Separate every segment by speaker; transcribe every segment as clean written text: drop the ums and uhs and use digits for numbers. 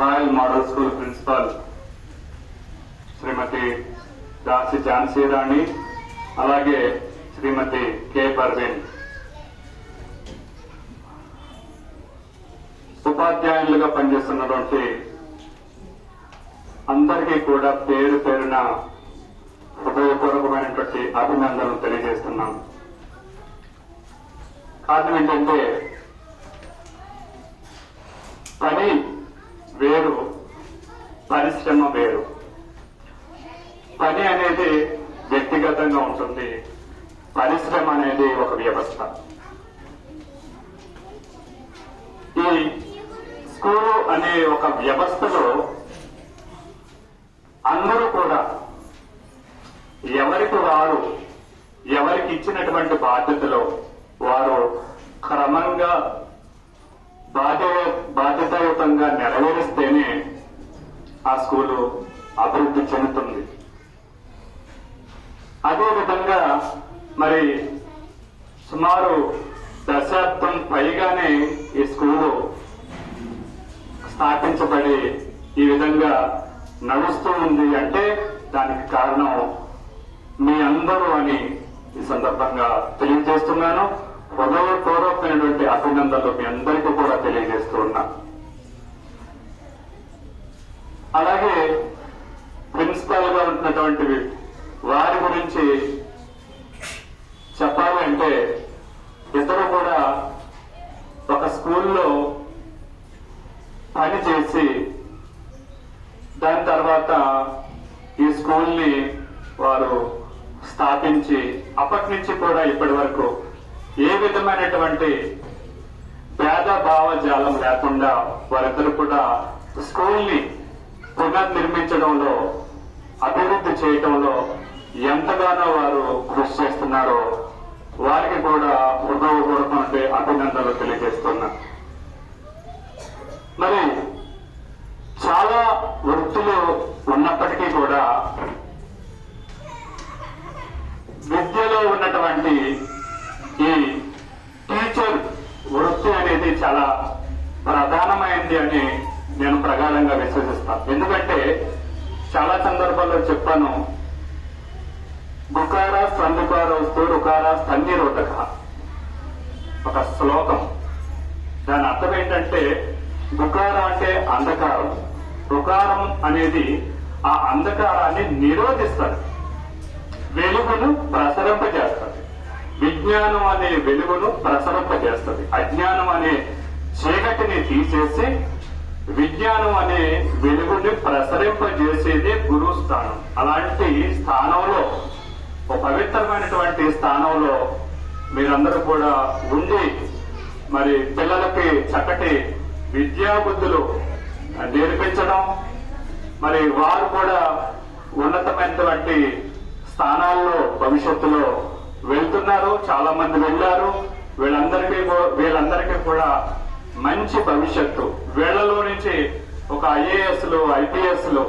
Speaker 1: Royal model school principal శ్రీమతి దాసి ఝాన్సీ రాణి, అలాగే శ్రీమతి K Parveen. ఉపాధ్యాయులుగా పనిచేస్తున్నటువంటి అందరికీ కూడా పేరు పేరున హృదయపూర్వకమైనటువంటి అభినందనలు తెలియజేస్తున్నాం. కారణం ఏంటంటే పని వేరు, పరిశ్రమ వేరు. పని అనేది వ్యక్తిగతంగా ఉంటుంది, పరిశ్రమ అనేది ఒక వ్యవస్థ. ఈ స్కూలు అనే ఒక వ్యవస్థలో అందరూ కూడా ఎవరికి వారు ఎవరికి ఇచ్చినటువంటి బాధ్యతలో వారు క్రమంగా బాధ్యతాయుతంగా నెరవేరిస్తేనే ఆ స్కూలు అభివృద్ధి చెందుతుంది. అదేవిధంగా మరి సుమారు దశాబ్దం పైగానే ఈ స్కూలు స్థాపించబడి ఈ విధంగా నడుస్తూ ఉంది అంటే దానికి కారణం మీ అందరూ అని ఈ సందర్భంగా తెలియజేస్తున్నాను. హృదయపూర్వకమైనటువంటి అభినందనలు మీ అందరికీ కూడా తెలియజేస్తూ ఉన్నా. అలాగే ప్రిన్సిపాల్ గా ఉంటున్నటువంటి వారి గురించి చెప్పాలంటే ఇద్దరు కూడా ఒక స్కూల్లో పని చేసి దాని తర్వాత ఈ స్కూల్ని వారు స్థాపించి అప్పటి నుంచి కూడా ఇప్పటి వరకు ఏ విధమైనటువంటి భేద భావజాలం లేకుండా వారిద్దరు కూడా స్కూల్ని పునర్నిర్మించడంలో, అభివృద్ధి చేయడంలో ఎంతగానో వారు కృషి చేస్తున్నారో వారికి కూడా హృదయపూర్వకమైన అభినందనలు తెలియజేస్తున్నా. మరి చాలా వృత్తులు ఉన్నప్పటికీ కూడా విద్యలో ఉన్నటువంటి ఈ టీచర్ వృత్తి అనేది చాలా ప్రధానమైంది అని నేను ప్రగాఢంగా విశ్వసిస్తాను. ఎందుకంటే చాలా సందర్భాల్లో చెప్పాను, గుకార సందుకారస్తూ రుకార స్తన్నిరోధక ఒక శ్లోకం. దాని అర్థం ఏంటంటే గుకారం అంటే అంధకారం, రుకారం అనేది ఆ అంధకారాన్ని నిరోధిస్తుంది, వెలుగును ప్రసరింపజేస్తుంది. విజ్ఞానం అనే వెలుగును ప్రసరింపజేస్తుంది. అజ్ఞానం అనే చీకటిని తీసేసి విజ్ఞానం అనే వెలుగుని ప్రసరింపజేసేదే గురువు స్థానం. అలాంటి స్థానంలో, ఒక పవిత్రమైనటువంటి స్థానంలో మీరందరూ కూడా ఉండి మరి పిల్లలకి చక్కటి విద్యాబుద్ధులు నేర్పించడం, మరి వారు కూడా ఉన్నతమైనటువంటి స్థానాల్లో భవిష్యత్తులో వెళ్తున్నారు. చాలా మంది వెళ్ళారు. వీళ్ళందరికీ కూడా మంచి భవిష్యత్తు, వీళ్లలో నుంచి ఒక ఐఏఎస్లు, ఐపీఎస్లు,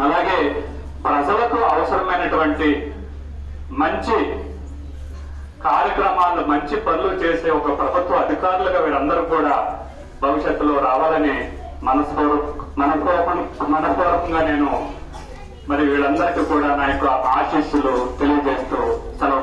Speaker 1: అలాగే ప్రజలకు అవసరమైనటువంటి మంచి కార్యక్రమాలు, మంచి పనులు చేసే ఒక ప్రభుత్వ అధికారులుగా వీరందరూ కూడా భవిష్యత్తులో రావాలని మనపూర్వకంగా నేను మరి వీళ్ళందరికీ కూడా నా యొక్క ఆశీస్సులు తెలియజేస్తూ సెలవు